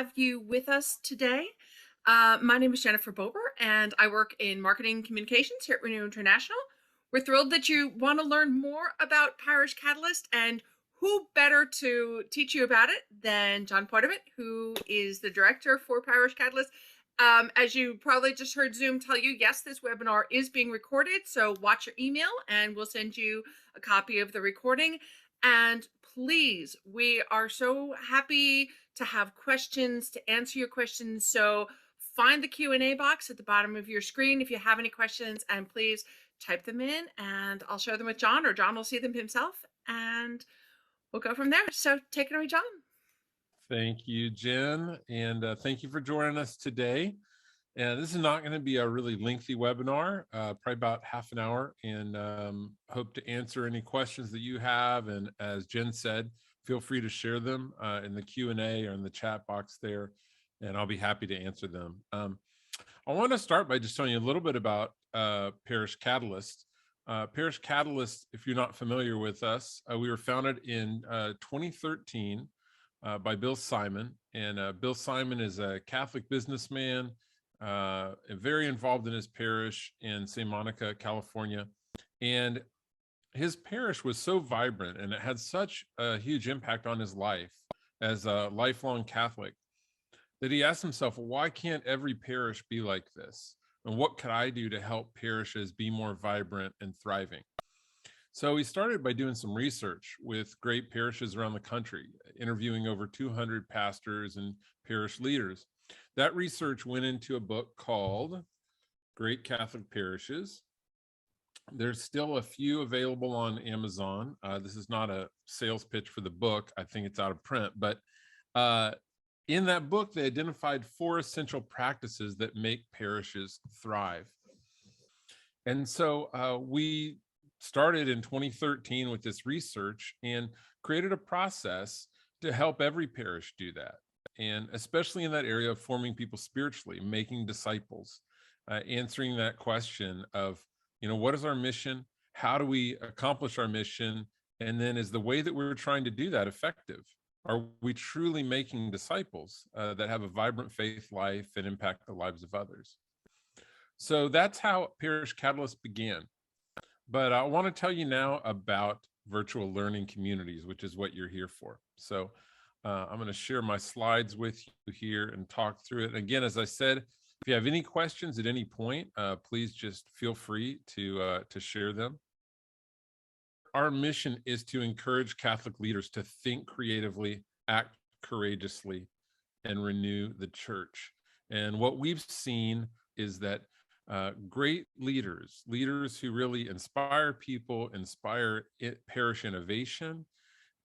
have you with us today. My name is Jennifer Bober, and I work in marketing communications here at Renewal International. We're thrilled that you want to learn more about Parish Catalyst, and who better to teach you about it than John Poitevin, who is the director for Parish Catalyst. As you probably just heard Zoom tell you, yes, this webinar is being recorded, so watch your email and we'll send you a copy of the recording. And please, we are so happy to have questions, to answer your questions. So find the Q&A box at the bottom of your screen if you have any questions, and please type them in and I'll share them with John, or John will see them himself, and we'll go from there. So take it away, John. Thank you, Jen, and thank you for joining us today. And this is not going to be a really lengthy webinar, probably about half an hour, and hope to answer any questions that you have. And as Jen said, feel free to share them in the Q&A or in the chat box there, and I'll be happy to answer them. I want to start by just telling you a little bit about Parish Catalyst. Parish Catalyst, if you're not familiar with us, we were founded in 2013 by Bill Simon. And Bill Simon is a Catholic businessman, very involved in his parish in St. Monica, California. And his parish was so vibrant and it had such a huge impact on his life as a lifelong Catholic that he asked himself, why can't every parish be like this? And what could I do to help parishes be more vibrant and thriving? So he started by doing some research with great parishes around the country, interviewing over 200 pastors and parish leaders. That research went into a book called Great Catholic Parishes. There's still a few available on Amazon. This is not a sales pitch for the book. I think it's out of print, but in that book, they identified 4 essential practices that make parishes thrive. And so we started in 2013 with this research and created a process to help every parish do that. And especially in that area of forming people spiritually, making disciples, answering that question of, what is our mission? How do we accomplish our mission? And then is the way that we're trying to do that effective? Are we truly making disciples that have a vibrant faith life and impact the lives of others? So that's how Parish Catalyst began. But I want to tell you now about virtual learning communities, which is what you're here for. So I'm going to share my slides with you here and talk through it. Again, as I said, if you have any questions at any point, please just feel free to share them. Our mission is to encourage Catholic leaders to think creatively, act courageously, and renew the church. And what we've seen is that great leaders who really inspire people, inspire parish innovation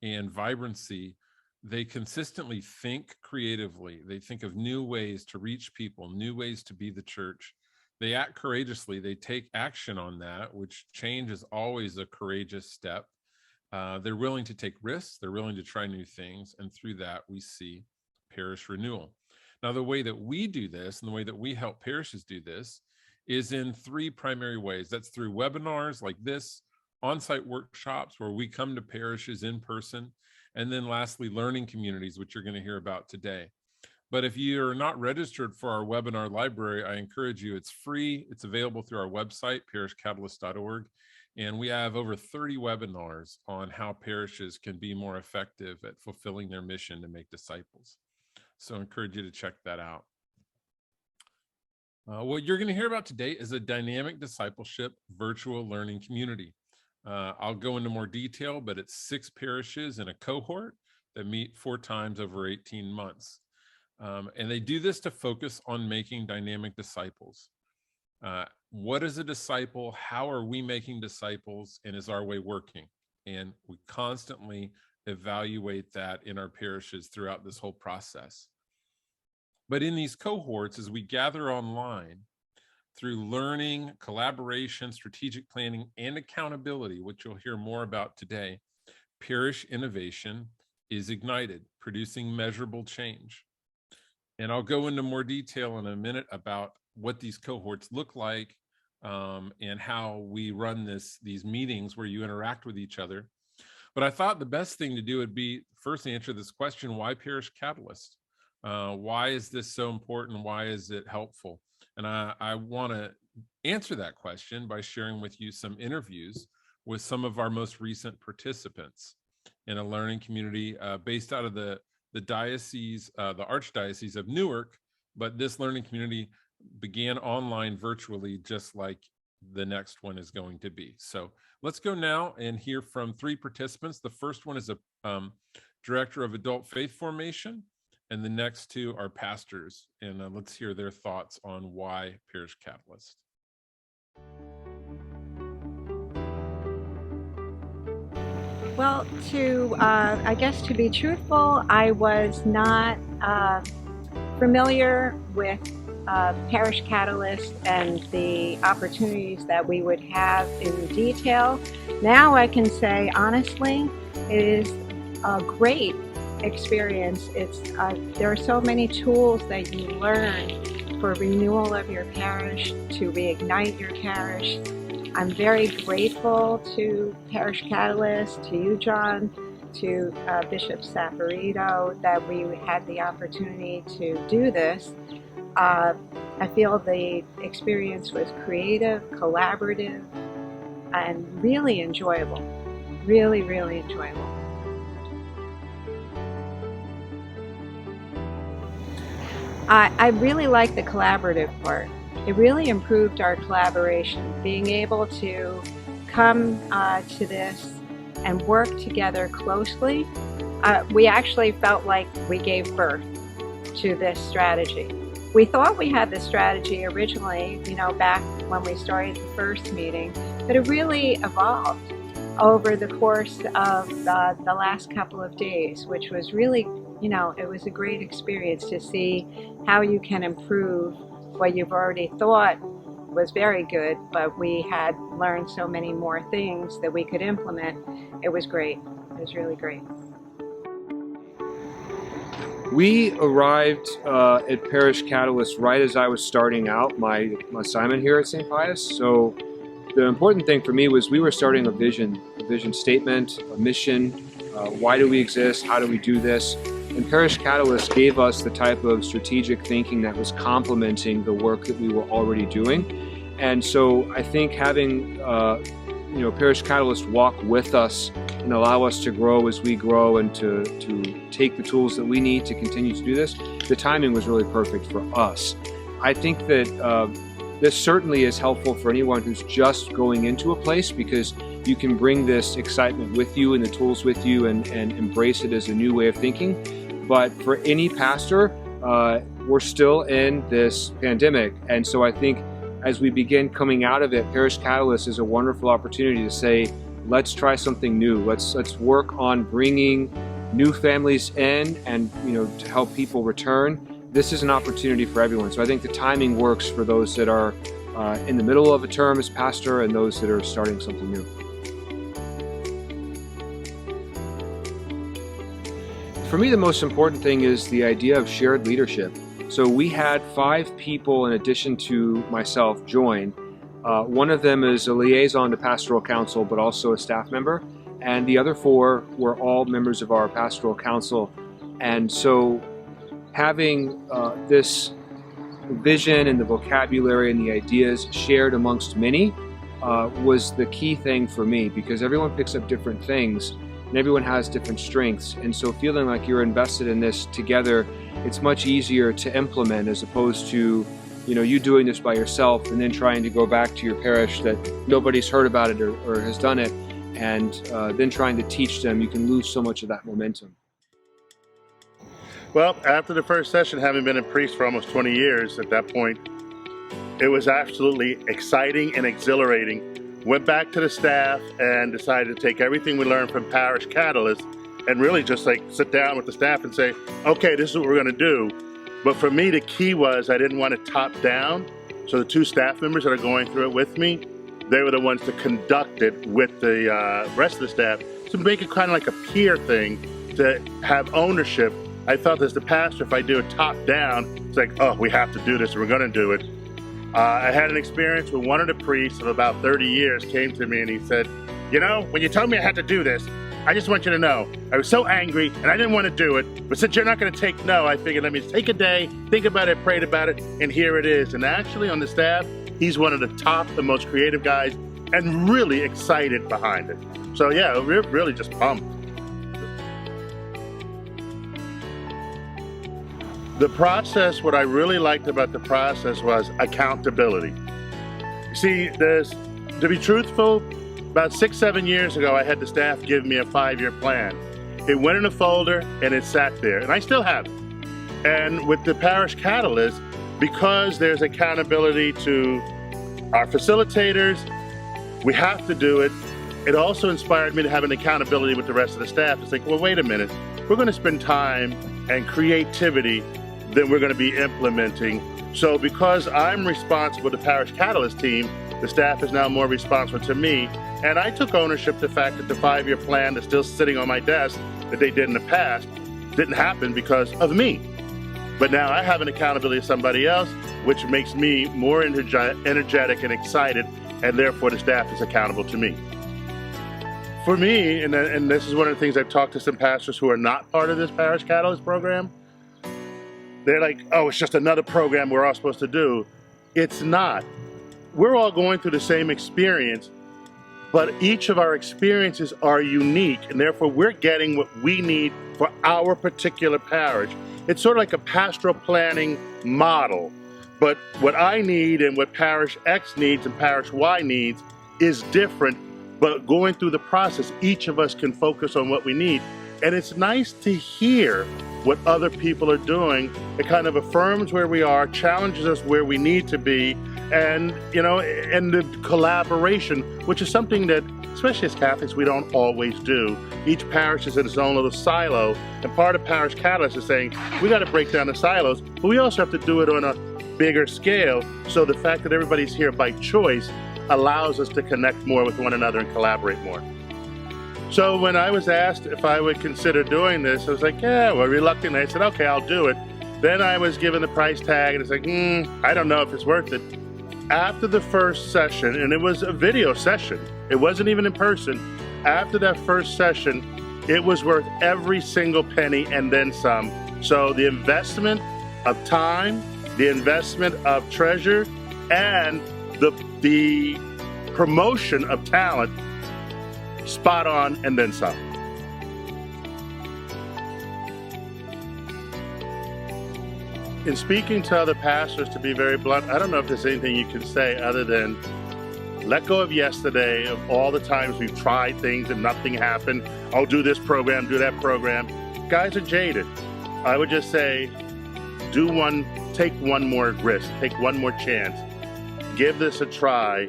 and vibrancy, they consistently think creatively. They think of new ways to reach people, new ways to be the church. They act courageously. They take action on that, which change is always a courageous step. They're willing to take risks. They're willing to try new things. And through that, we see parish renewal. Now, the way that we do this and the way that we help parishes do this is in 3 primary ways. That's through webinars like this, on-site workshops where we come to parishes in person, and then lastly, learning communities, which you're going to hear about today. But if you're not registered for our webinar library, I encourage you. It's free. It's available through our website, parishcatalyst.org. And we have over 30 webinars on how parishes can be more effective at fulfilling their mission to make disciples. So I encourage you to check that out. What you're going to hear about today is a dynamic discipleship virtual learning community. I'll go into more detail, but it's 6 parishes in a cohort that meet 4 times over 18 months. And they do this to focus on making dynamic disciples. What is a disciple? How are we making disciples? And is our way working? And we constantly evaluate that in our parishes throughout this whole process. But in these cohorts, as we gather online through learning, collaboration, strategic planning, and accountability, which you'll hear more about today, parish innovation is ignited, producing measurable change. And I'll go into more detail in a minute about what these cohorts look like and how we run these meetings where you interact with each other. But I thought the best thing to do would be first answer this question: why Parish Catalyst? Why is this so important? Why is it helpful? And I want to answer that question by sharing with you some interviews with some of our most recent participants in a learning community based out of the diocese, the Archdiocese of Newark. But this learning community began online virtually, just like the next one is going to be. So let's go now and hear from three participants. The first one is a director of adult faith formation, and the next two are pastors. And let's hear their thoughts on why Parish Catlayst. Well, I guess to be truthful, I was not familiar with Parish Catlayst and the opportunities that we would have in detail. Now I can say honestly, it is a great experience. There are so many tools that you learn for renewal of your parish, to reignite your parish. I'm very grateful to Parish Catlayst, to you, John, to Bishop Saporito, that we had the opportunity to do this. I feel the experience was creative, collaborative, and really enjoyable. Really, really enjoyable. I really like the collaborative part. It really improved our collaboration, being able to come to this and work together closely. We actually felt like we gave birth to this strategy. We thought we had the strategy originally, back when we started the first meeting, but it really evolved over the course of the last couple of days, which was really, it was a great experience to see how you can improve what you've already thought was very good, but we had learned so many more things that we could implement. It was great. It was really great. We arrived at Parish Catlayst right as I was starting out my assignment here at St. Pius. So the important thing for me was we were starting a vision statement, a mission. Why do we exist? How do we do this? And Parish Catlayst gave us the type of strategic thinking that was complementing the work that we were already doing. And so I think having Parish Catlayst walk with us and allow us to grow as we grow and to take the tools that we need to continue to do this, the timing was really perfect for us. I think that this certainly is helpful for anyone who's just going into a place, because you can bring this excitement with you and the tools with you and embrace it as a new way of thinking. But for any pastor, we're still in this pandemic. And so I think as we begin coming out of it, Parish Catlayst is a wonderful opportunity to say, let's try something new. Let's work on bringing new families in and to help people return. This is an opportunity for everyone. So I think the timing works for those that are in the middle of a term as pastor and those that are starting something new. For me, the most important thing is the idea of shared leadership. So we had 5 people in addition to myself join. One of them is a liaison to pastoral council, but also a staff member. And the other 4 were all members of our pastoral council. And so having this vision and the vocabulary and the ideas shared amongst many was the key thing for me, because everyone picks up different things and everyone has different strengths. And so feeling like you're invested in this together, it's much easier to implement as opposed to you doing this by yourself and then trying to go back to your parish that nobody's heard about it or has done it, and then trying to teach them. You can lose so much of that momentum. Well, after the first session, having been a priest for almost 20 years at that point, it was absolutely exciting and exhilarating. Went back to the staff and decided to take everything we learned from Parish Catlayst and really just sit down with the staff and say, okay, this is what we're going to do. But for me, the key was I didn't want it top down. So the 2 staff members that are going through it with me, they were the ones to conduct it with the rest of the staff. To make it kind of like a peer thing, to have ownership. I felt as the pastor, if I do it top down, it's like, oh, we have to do this, we're going to do it. I had an experience with one of the priests of about 30 years came to me and he said, when you told me I had to do this, I just want you to know, I was so angry and I didn't want to do it, but since you're not going to take no, I figured let me take a day, think about it, prayed about it, and here it is. And actually on the staff, he's one of the top, the most creative guys, and really excited behind it. So yeah, we're really just pumped. The process, what I really liked about the process was accountability. You see, to be truthful, about 6-7 years ago, I had the staff give me a 5-year plan. It went in a folder and it sat there, and I still have it. And with the Parish Catalyst, because there's accountability to our facilitators, we have to do it. It also inspired me to have an accountability with the rest of the staff. It's like, well, wait a minute. We're going to spend time and creativity that we're going to be implementing. So because I'm responsible to the Parish Catalyst team, the staff is now more responsible to me. And I took ownership of the fact that the 5-year plan that's still sitting on my desk that they did in the past didn't happen because of me. But now I have an accountability to somebody else, which makes me more energetic and excited, and therefore the staff is accountable to me. For me, and this is one of the things I've talked to some pastors who are not part of this Parish Catalyst program, they're like, oh, it's just another program we're all supposed to do. It's not. We're all going through the same experience, but each of our experiences are unique, and therefore we're getting what we need for our particular parish. It's sort of like a pastoral planning model, but what I need and what Parish X needs and Parish Y needs is different, but going through the process, each of us can focus on what we need. And it's nice to hear what other people are doing. It kind of affirms where we are, challenges us where we need to be, and and the collaboration, which is something that, especially as Catholics, we don't always do. Each parish is in its own little silo, and part of Parish Catalyst is saying we got to break down the silos, but we also have to do it on a bigger scale. So the fact that everybody's here by choice allows us to connect more with one another and collaborate more. So when I was asked if I would consider doing this, I was like, yeah, well, reluctant. I said, okay, I'll do it. Then I was given the price tag, and it's like, I don't know if it's worth it. After the first session, and it was a video session, it wasn't even in person. After that first session, it was worth every single penny and then some. So the investment of time, the investment of treasure, and the promotion of talent, spot on and then some. In speaking to other pastors, to be very blunt, I don't know if there's anything you can say other than let go of yesterday, of all the times we've tried things and nothing happened. Oh, do this program, do that program. Guys are jaded. I would just say, take one more risk, take one more chance. Give this a try.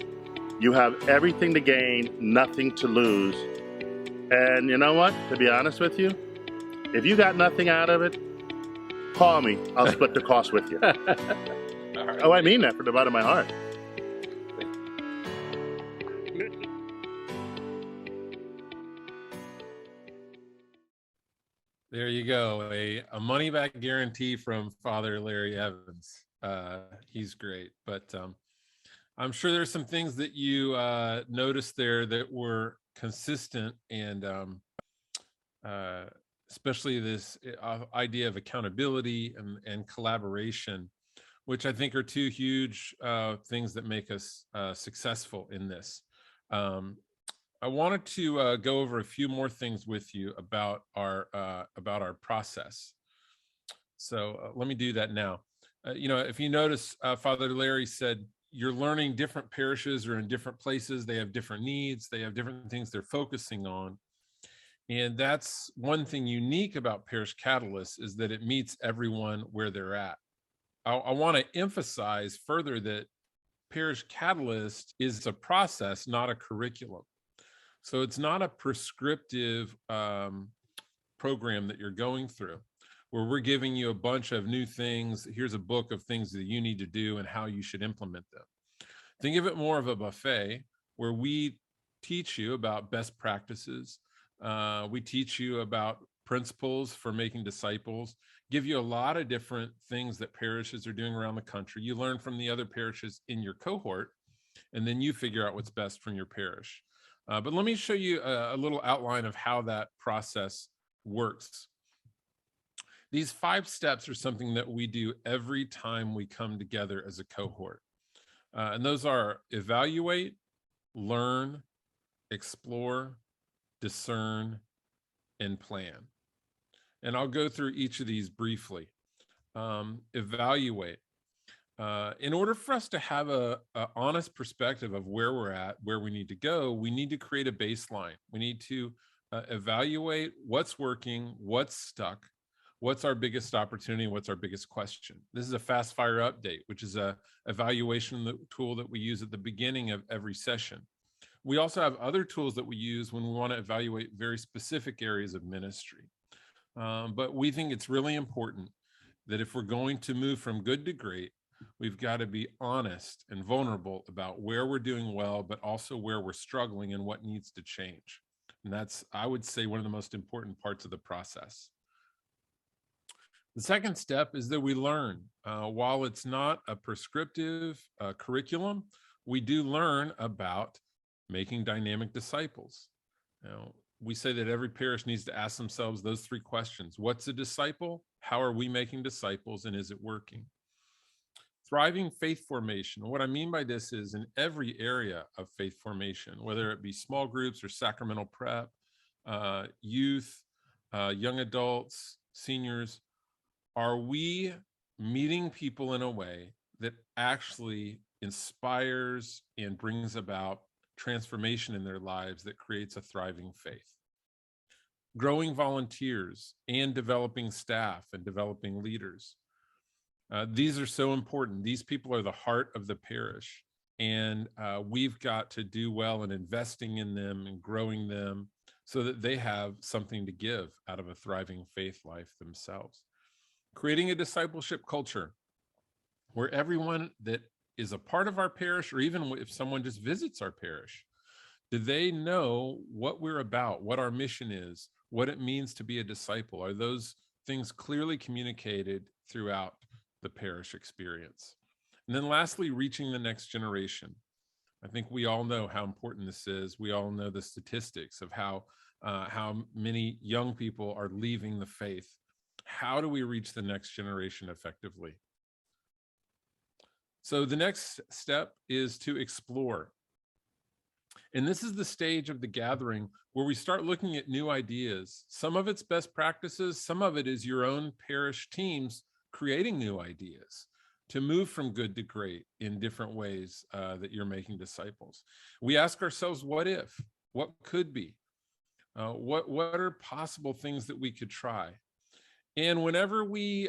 You have everything to gain, nothing to lose. And you know what? To be honest with you, if you got nothing out of it, call me. I'll split the cost with you. Right. Oh, I mean that from the bottom of my heart. There you go. A money back guarantee from Father Larry Evans. He's great. But I'm sure there's some things that you noticed there that were consistent, and especially this idea of accountability and collaboration, which I think are two huge things that make us successful in this. I wanted to go over a few more things with you about our process. So let me do that now. If you notice, Father Larry said, you're learning different parishes are in different places. They have different needs. They have different things they're focusing on. And that's one thing unique about Parish Catalyst, is that it meets everyone where they're at. I want to emphasize further that Parish Catalyst is a process, not a curriculum. So it's not a prescriptive program that you're going through, where we're giving you a bunch of new things. Here's a book of things that you need to do and how you should implement them. Think of it more of a buffet, where we teach you about best practices. We teach you about principles for making disciples, give you a lot of different things that parishes are doing around the country. You learn from the other parishes in your cohort, and then you figure out what's best from your parish. But let me show you a little outline of how that process works. These 5 steps are something that we do every time we come together as a cohort. And those are evaluate, learn, explore, discern, and plan. And I'll go through each of these briefly. Evaluate. In order for us to have a honest perspective of where we're at, where we need to go, we need to create a baseline. We need to evaluate what's working, what's stuck, what's our biggest opportunity, what's our biggest question. This is a fast fire update, which is a evaluation tool that we use at the beginning of every session. We also have other tools that we use when we want to evaluate very specific areas of ministry. But we think it's really important that if we're going to move from good to great, we've got to be honest and vulnerable about where we're doing well, but also where we're struggling and what needs to change. And that's, I would say, one of the most important parts of the process. The second step is that we learn. While it's not a prescriptive curriculum, we do learn about making dynamic disciples. Now, we say that every parish needs to ask themselves those 3 questions. What's a disciple? How are we making disciples? And is it working? Thriving faith formation. What I mean by this is in every area of faith formation, whether it be small groups or sacramental prep, youth, young adults, seniors, are we meeting people in a way that actually inspires and brings about transformation in their lives that creates a thriving faith? Growing volunteers and developing staff and developing leaders. These are so important. These people are the heart of the parish, and we've got to do well in investing in them and growing them so that they have something to give out of a thriving faith life themselves. Creating a discipleship culture where everyone that is a part of our parish, or even if someone just visits our parish, do they know what we're about, what our mission is, what it means to be a disciple? Are those things clearly communicated throughout the parish experience? And then lastly, reaching the next generation. I think we all know how important this is. We all know the statistics of how many young people are leaving the faith. How do we reach the next generation effectively? So the next step is to explore. And this is the stage of the gathering where we start looking at new ideas. Some of it's best practices, some of it is your own parish teams creating new ideas to move from good to great in different ways that you're making disciples. We ask ourselves, what if? What could be? What are possible things that we could try? And whenever we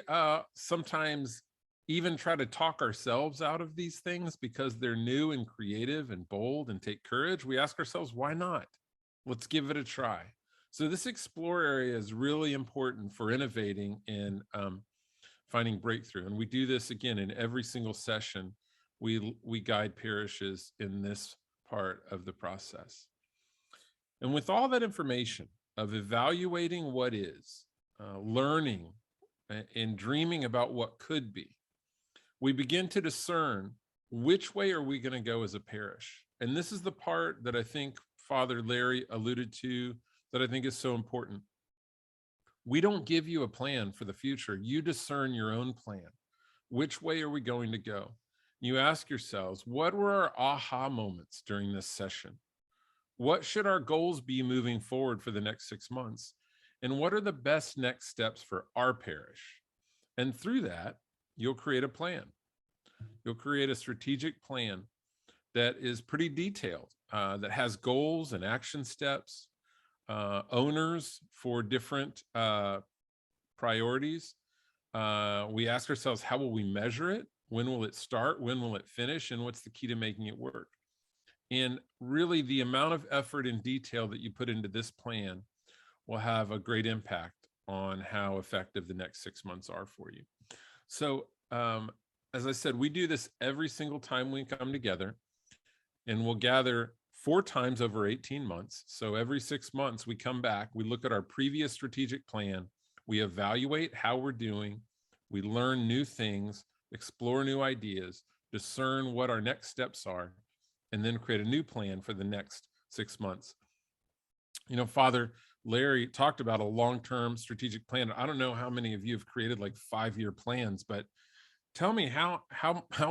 sometimes even try to talk ourselves out of these things because they're new and creative and bold and take courage, we ask ourselves, why not? Let's give it a try. So this explore area is really important for innovating and finding breakthrough. And we do this again in every single session. We guide parishes in this part of the process. And with all that information of evaluating what is, learning and dreaming about what could be, we begin to discern which way are we going to go as a parish. And this is the part that I think Father Larry alluded to that I think is so important. We don't give you a plan for the future. You discern your own plan. Which way are we going to go? You ask yourselves, what were our aha moments during this session? What should our goals be moving forward for the next 6 months? And what are the best next steps for our parish? And through that, you'll create a plan. You'll create a strategic plan that is pretty detailed, that has goals and action steps, owners for different priorities. We ask ourselves, how will we measure it? When will it start? When will it finish? And what's the key to making it work? And really, the amount of effort and detail that you put into this plan will have a great impact on how effective the next 6 months are for you. So, as I said, we do this every single time we come together, and we'll gather 4 times over 18 months. So every 6 months we come back, we look at our previous strategic plan, we evaluate how we're doing, we learn new things, explore new ideas, discern what our next steps are, and then create a new plan for the next 6 months. Father Larry talked about a long-term strategic plan. I don't know how many of you have created like 5-year plans, but tell me how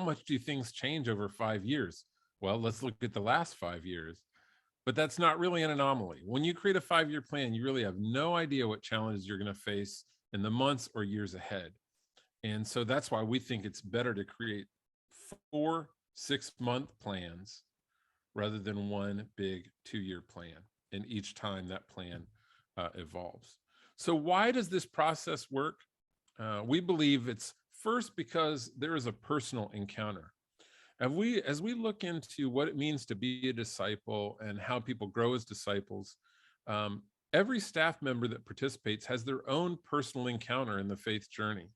much do things change over 5 years? Well, let's look at the last 5 years. But that's not really an anomaly. When you create a 5-year plan, you really have no idea what challenges you're going to face in the months or years ahead. And so that's why we think it's better to create 4 6-month plans rather than one big 2-year plan. And each time that plan evolves. So why does this process work? We believe it's first because there is a personal encounter. As we look into what it means to be a disciple and how people grow as disciples, every staff member that participates has their own personal encounter in the faith journey.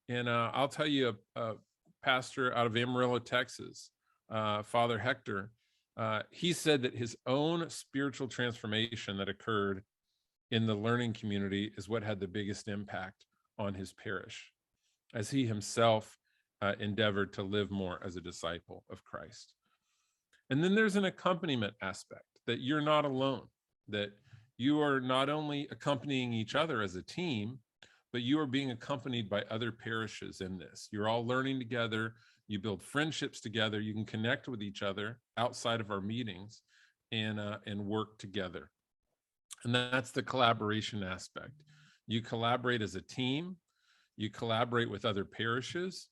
And I'll tell you, a pastor out of Amarillo, Texas, Father Hector, he said that his own spiritual transformation that occurred in the learning community is what had the biggest impact on his parish, as he himself endeavored to live more as a disciple of Christ. And then there's an accompaniment aspect, that you're not alone, that you are not only accompanying each other as a team, but you are being accompanied by other parishes in this. You're all learning together, you build friendships together, you can connect with each other outside of our meetings and work together. And that's the collaboration aspect. You collaborate as a team, you collaborate with other parishes,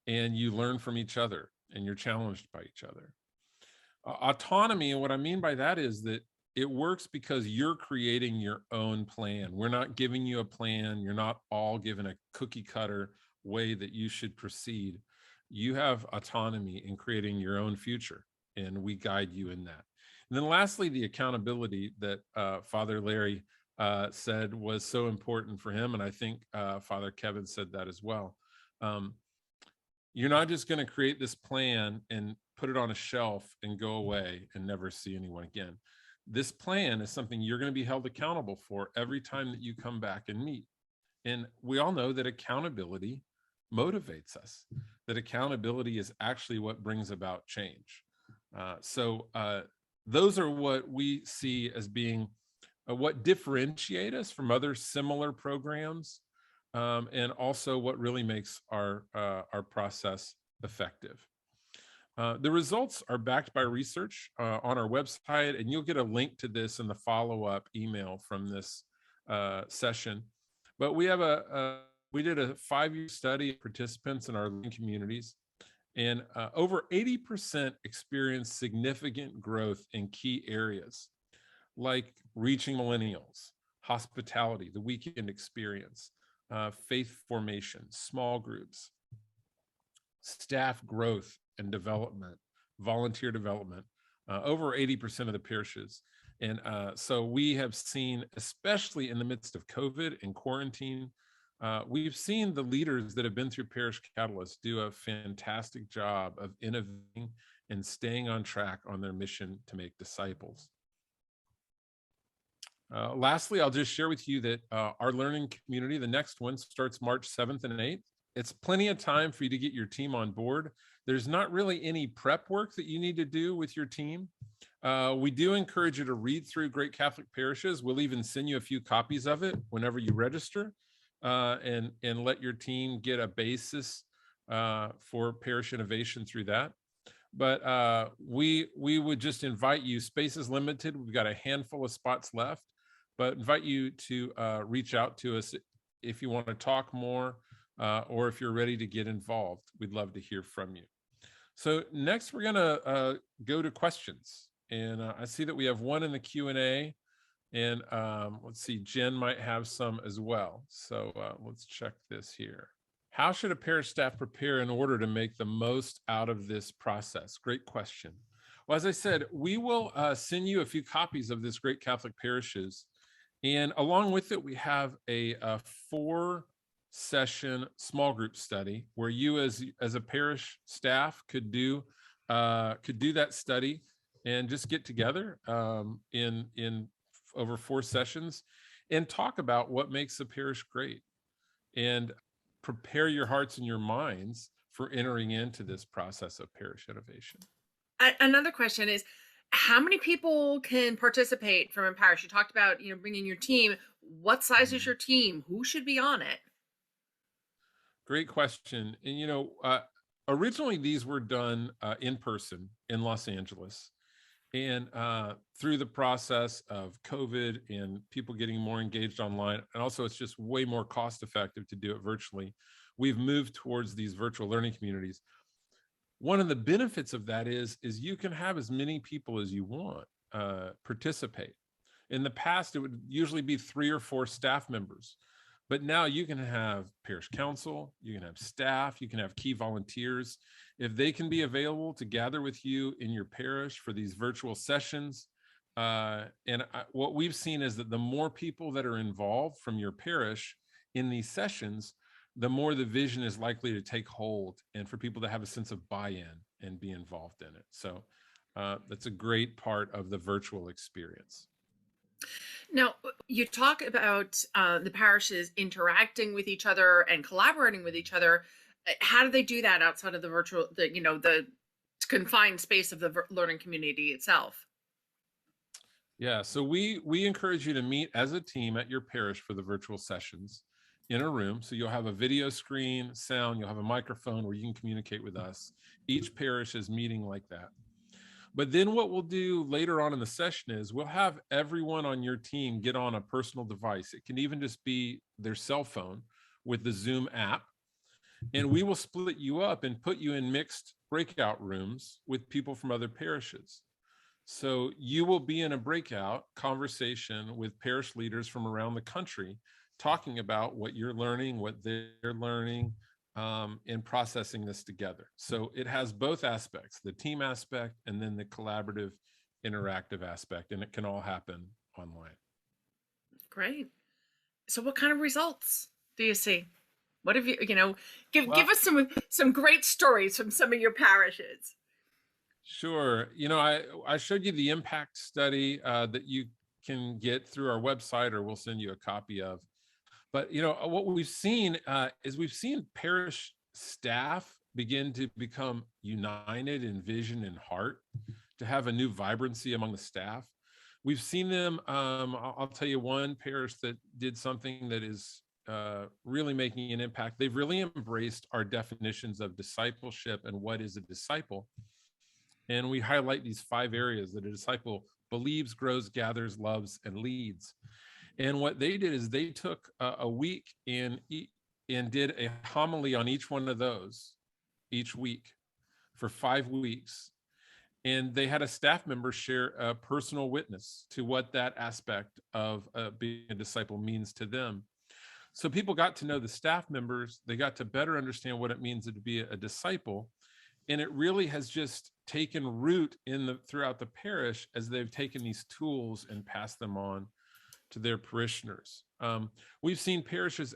and you learn from each other, and you're challenged by each other. Autonomy, and what I mean by that is that it works because you're creating your own plan. We're not giving you a plan. You're not all given a cookie cutter way that you should proceed. You have autonomy in creating your own future, and we guide you in that. And then lastly, the accountability that Father Larry said was so important for him, and I think Father Kevin said that as well. You're not just going to create this plan and put it on a shelf and go away and never see anyone again. This plan is something you're going to be held accountable for every time that you come back and meet. And we all know that accountability motivates us, that accountability is actually what brings about change. So those are what we see as being what differentiate us from other similar programs, and also what really makes our process effective. The results are backed by research on our website, and you'll get a link to this in the follow-up email from this session. But we have we did a 5-year study of participants in our communities, and over 80% experienced significant growth in key areas like reaching millennials, hospitality, the weekend experience, faith formation, small groups, staff growth and development, volunteer development, over 80% of the parishes. And so we have seen, especially in the midst of COVID and quarantine, we've seen the leaders that have been through Parish Catalyst do a fantastic job of innovating and staying on track on their mission to make disciples. Lastly, I'll just share with you that our learning community, the next one, starts March 7th and 8th. It's plenty of time for you to get your team on board. There's not really any prep work that you need to do with your team. We do encourage you to read through Great Catholic Parishes. We'll even send you a few copies of it whenever you register, and let your team get a basis for parish innovation through that. But we would just invite you, space is limited. We've got a handful of spots left, but invite you to reach out to us if you want to talk more, or if you're ready to get involved. We'd love to hear from you. So next we're gonna go to questions. And I see that we have one in the Q&A, and let's see, Jen might have some as well. So let's check this here. How should a parish staff prepare in order to make the most out of this process? Great question. Well, as I said, we will send you a few copies of this Great Catholic Parishes. And along with it, we have a 4-session small group study where you as a parish staff could do that study and just get together in over 4 sessions and talk about what makes the parish great, and prepare your hearts and your minds for entering into this process of parish innovation. Another question is, How many people can participate from a parish? You talked about, bringing your team. What size is Mhm. your team? Who should be on it? Great question. And originally these were done in person in Los Angeles. And through the process of COVID and people getting more engaged online, and also it's just way more cost effective to do it virtually, we've moved towards these virtual learning communities. One of the benefits of that is you can have as many people as you want participate. In the past, it would usually be 3 or 4 staff members, but now you can have parish council, you can have staff, you can have key volunteers. If they can be available to gather with you in your parish for these virtual sessions, what we've seen is that the more people that are involved from your parish in these sessions, the more the vision is likely to take hold and for people to have a sense of buy-in and be involved in it. So that's a great part of the virtual experience. Now, you talk about the parishes interacting with each other and collaborating with each other. How do they do that outside of the virtual, the confined space of the learning community itself? Yeah, so we encourage you to meet as a team at your parish for the virtual sessions in a room. So you'll have a video screen, sound, you'll have a microphone where you can communicate with us. Each parish is meeting like that. But then what we'll do later on in the session is we'll have everyone on your team get on a personal device. It can even just be their cell phone with the Zoom app. And we will split you up and put you in mixed breakout rooms with people from other parishes. So you will be in a breakout conversation with parish leaders from around the country, talking about what you're learning, what they're learning, and processing this together. So it has both aspects, the team aspect and then the collaborative, interactive aspect, and it can all happen online. Great. So what kind of results do you see? What have give Well, us some great stories from some of your parishes. sure. I showed you the impact study that you can get through our website, or we'll send you a copy of. But what we've seen is we've seen parish staff begin to become united in vision and heart, to have a new vibrancy among the staff. We've seen them. I'll tell you one parish that did something that is really making an impact. They've really embraced our definitions of discipleship and what is a disciple. And we highlight these 5 areas that a disciple believes, grows, gathers, loves, and leads. And what they did is they took a week and did a homily on each one of those each week for 5 weeks. And they had a staff member share a personal witness to what that aspect of being a disciple means to them. So people got to know the staff members. They got to better understand what it means to be a disciple. And it really has just taken root throughout the parish as they've taken these tools and passed them on to their parishioners. We've seen parishes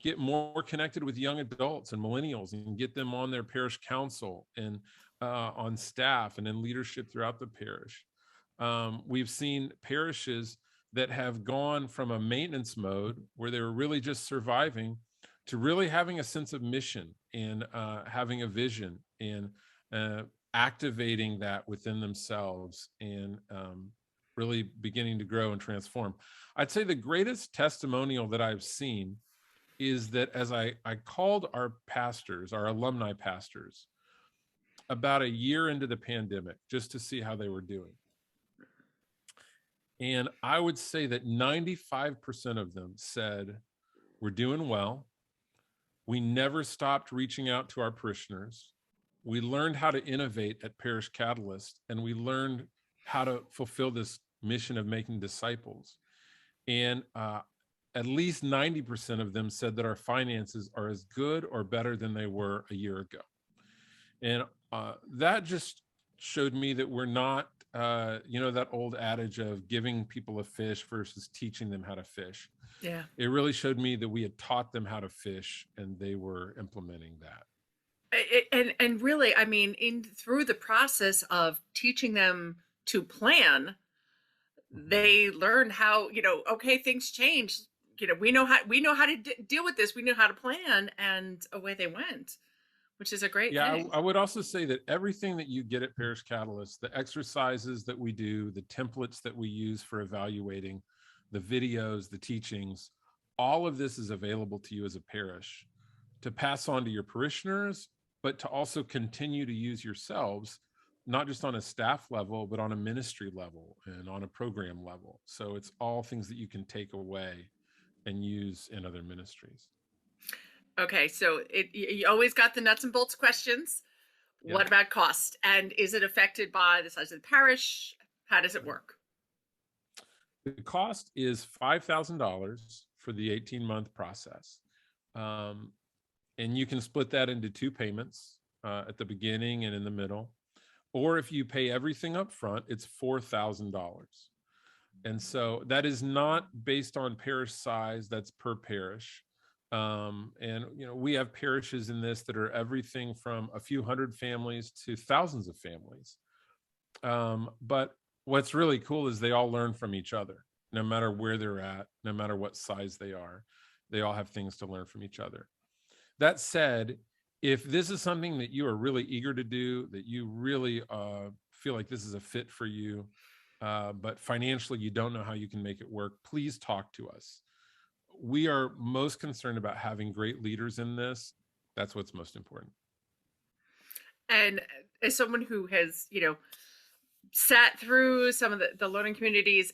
get more connected with young adults and millennials and get them on their parish council and on staff and in leadership throughout the parish. We've seen parishes that have gone from a maintenance mode where they were really just surviving to really having a sense of mission and having a vision and activating that within themselves and really beginning to grow and transform. I'd say the greatest testimonial that I've seen is that as I called our pastors, our alumni pastors, about a year into the pandemic, just to see how they were doing. And I would say that 95% of them said, we're doing well. We never stopped reaching out to our parishioners. We learned how to innovate at Parish Catlayst, and we learned how to fulfill this mission of making disciples. And at least 90% of them said that our finances are as good or better than they were a year ago. And that just showed me that we're not, that old adage of giving people a fish versus teaching them how to fish. Yeah. It really showed me that we had taught them how to fish and they were implementing that. And really, I mean, through the process of teaching them to plan, they learn how, okay, things change. We know how to deal with this. We know how to plan, and away they went. which is a great Yeah, thing. I would also say that everything that you get at Parish Catalyst, the exercises that we do, the templates that we use for evaluating, the videos, the teachings, all of this is available to you as a parish to pass on to your parishioners, but to also continue to use yourselves, not just on a staff level, but on a ministry level and on a program level. So it's all things that you can take away and use in other ministries. Okay, so you always got the nuts and bolts questions. Yeah. What about cost? And is it affected by the size of the parish? How does it work? The cost is $5,000 for the 18-month process. And you can split that into 2 payments at the beginning and in the middle. Or if you pay everything up front, it's $4,000. And so that is not based on parish size, that's per parish. And we have parishes in this that are everything from a few hundred families to thousands of families. But what's really cool is they all learn from each other, no matter where they're at, no matter what size they are. They all have things to learn from each other. That said, if this is something that you are really eager to do, that you really feel like this is a fit for you, but financially you don't know how you can make it work, please talk to us. We are most concerned about having great leaders in this. That's what's most important. And as someone who has, sat through some of the learning communities,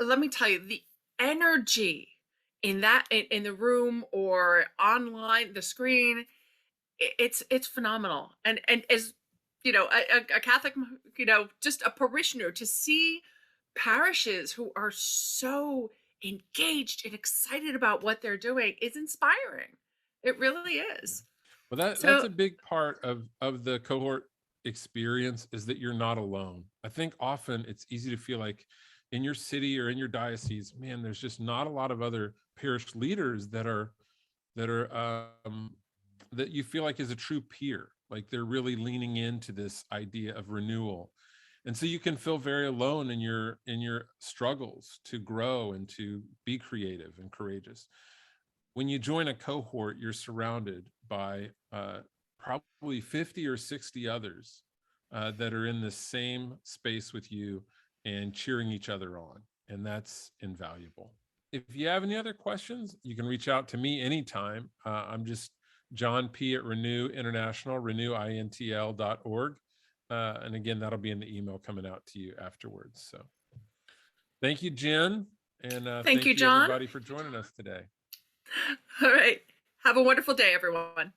let me tell you, the energy in the room or online, the screen, it's phenomenal. And as a Catholic, just a parishioner, to see parishes who are so engaged and excited about what they're doing is inspiring. It really is. Well, that's So a big part of the cohort experience, is that you're not alone. I think often it's easy to feel like in your city or in your diocese, man, there's just not a lot of other parish leaders that are that you feel like is a true peer, like they're really leaning into this idea of renewal. And so you can feel very alone in your struggles to grow and to be creative and courageous. When you join a cohort, you're surrounded by probably 50 or 60 others that are in the same space with you and cheering each other on. And that's invaluable. If you have any other questions, you can reach out to me anytime. I'm just John P. at Renew International, renewintl.org. And again, that'll be in the email coming out to you afterwards. So thank you, Jen. And thank you, you John. everybody for joining us today. All right. Have a wonderful day, everyone.